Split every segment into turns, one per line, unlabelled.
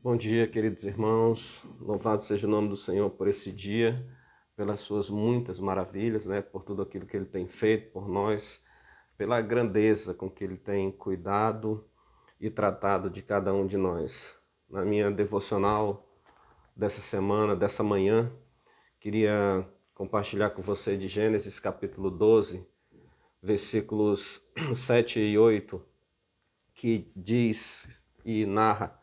Bom dia, queridos irmãos. Louvado seja o nome do Senhor por esse dia, pelas suas muitas maravilhas, né? Por tudo aquilo que Ele tem feito por nós, pela grandeza com que Ele tem cuidado e tratado de cada um de nós. Na minha devocional dessa semana, dessa manhã, queria compartilhar com você de Gênesis capítulo 12, versículos 7 e 8, que diz e narra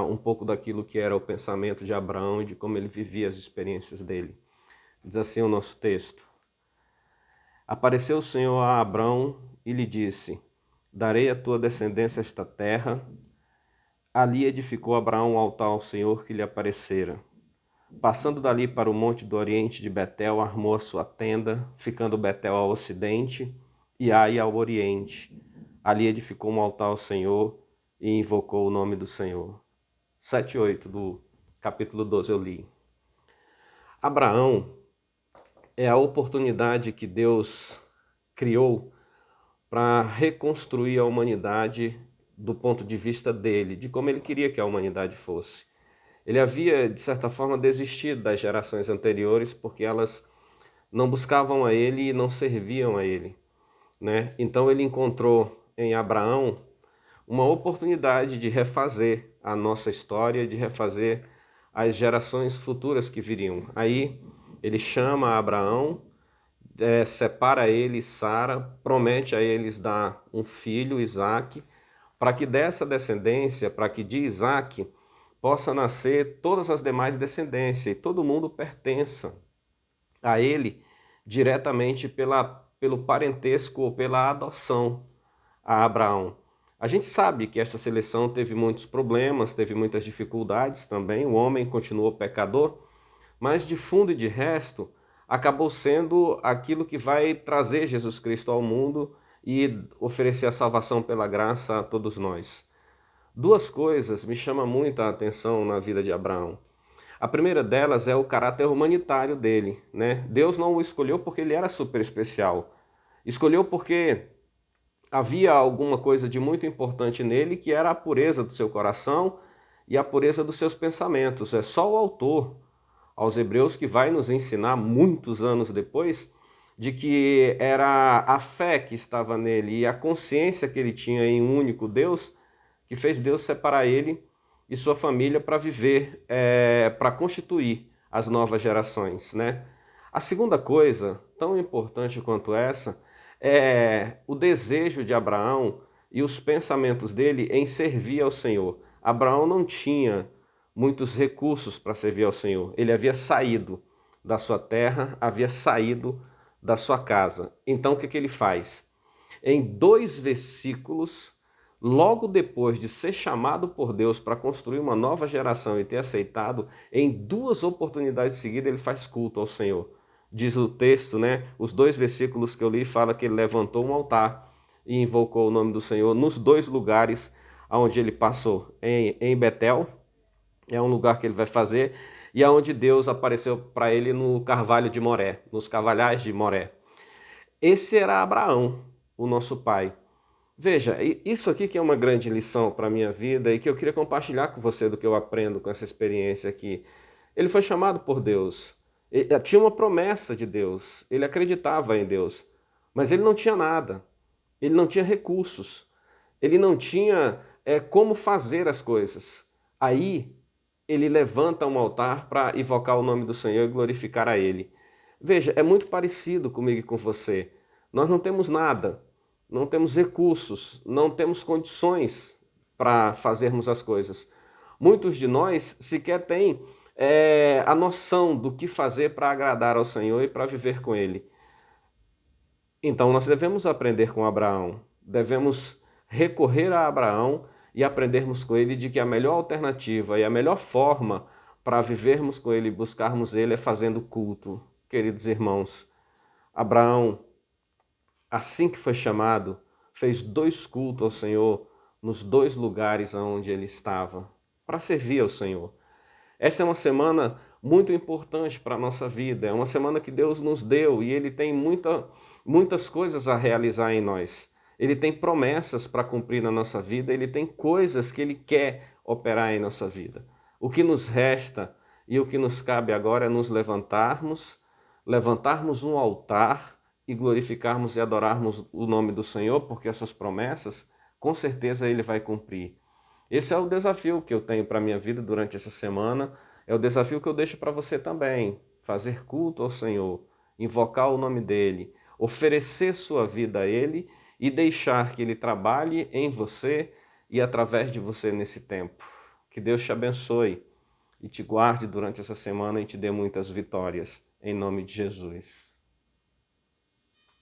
um pouco daquilo que era o pensamento de Abraão e de como ele vivia as experiências dele. Diz assim o nosso texto: Apareceu o Senhor a Abraão e lhe disse: Darei à tua descendência esta terra. Ali edificou Abraão um altar ao Senhor que lhe aparecera. Passando dali para o monte do oriente de Betel, armou a sua tenda, ficando Betel ao ocidente e Ai ao oriente. Ali edificou um altar ao Senhor e invocou o nome do Senhor. 7 e 8 do capítulo 12 eu li. Abraão é a oportunidade que Deus criou para reconstruir a humanidade do ponto de vista dele, de como ele queria que a humanidade fosse. Ele havia, de certa forma, desistido das gerações anteriores porque elas não buscavam a ele e não serviam a ele, né? Então ele encontrou em Abraão uma oportunidade de refazer a nossa história, de refazer as gerações futuras que viriam. Aí ele chama Abraão, separa ele e Sara, promete a eles dar um filho, Isaque, para que dessa descendência, para que de Isaque possa nascer todas as demais descendências e todo mundo pertença a ele diretamente pelo parentesco ou pela adoção a Abraão. A gente sabe que essa seleção teve muitos problemas, teve muitas dificuldades também, o homem continuou pecador, mas de fundo e de resto, acabou sendo aquilo que vai trazer Jesus Cristo ao mundo e oferecer a salvação pela graça a todos nós. Duas coisas me chamam muito a atenção na vida de Abraão. A primeira delas é o caráter humanitário dele, né? Deus não o escolheu porque ele era super especial. Escolheu porque havia alguma coisa de muito importante nele, que era a pureza do seu coração e a pureza dos seus pensamentos. É só o autor aos Hebreus que vai nos ensinar muitos anos depois de que era a fé que estava nele e a consciência que ele tinha em um único Deus que fez Deus separar ele e sua família para viver, para constituir as novas gerações, né? A segunda coisa, tão importante quanto essa, é o desejo de Abraão e os pensamentos dele em servir ao Senhor. Abraão não tinha muitos recursos para servir ao Senhor. Ele havia saído da sua terra, havia saído da sua casa. Então o que ele faz? Em 2 versículos, logo depois de ser chamado por Deus para construir uma nova geração e ter aceitado, em 2 oportunidades seguidas ele faz culto ao Senhor. Diz o texto, né? Os 2 versículos que eu li fala que ele levantou um altar e invocou o nome do Senhor nos 2 lugares onde ele passou. Em Betel, é um lugar que ele vai fazer, e aonde Deus apareceu para ele no carvalho de Moré, nos carvalhais de Moré. Esse era Abraão, o nosso pai. Veja, isso aqui que é uma grande lição para a minha vida e que eu queria compartilhar com você do que eu aprendo com essa experiência aqui. Ele foi chamado por Deus, tinha uma promessa de Deus, ele acreditava em Deus, mas ele não tinha nada, ele não tinha recursos, ele não tinha como fazer as coisas. Aí ele levanta um altar para invocar o nome do Senhor e glorificar a Ele. Veja, é muito parecido comigo e com você. Nós não temos nada, não temos recursos, não temos condições para fazermos as coisas. Muitos de nós sequer têm a noção do que fazer para agradar ao Senhor e para viver com Ele. Então nós devemos aprender com Abraão, devemos recorrer a Abraão e aprendermos com ele de que a melhor alternativa e a melhor forma para vivermos com ele e buscarmos ele é fazendo culto. Queridos irmãos, Abraão, assim que foi chamado, fez 2 cultos ao Senhor nos 2 lugares onde ele estava, para servir ao Senhor. Essa é uma semana muito importante para a nossa vida, é uma semana que Deus nos deu e Ele tem muitas coisas a realizar em nós. Ele tem promessas para cumprir na nossa vida, Ele tem coisas que Ele quer operar em nossa vida. O que nos resta e o que nos cabe agora é nos levantarmos um altar e glorificarmos e adorarmos o nome do Senhor, porque as suas promessas, com certeza Ele vai cumprir. Esse é o desafio que eu tenho para a minha vida durante essa semana, é o desafio que eu deixo para você também, fazer culto ao Senhor, invocar o nome dEle, oferecer sua vida a Ele e deixar que Ele trabalhe em você e através de você nesse tempo. Que Deus te abençoe e te guarde durante essa semana e te dê muitas vitórias, em nome de Jesus.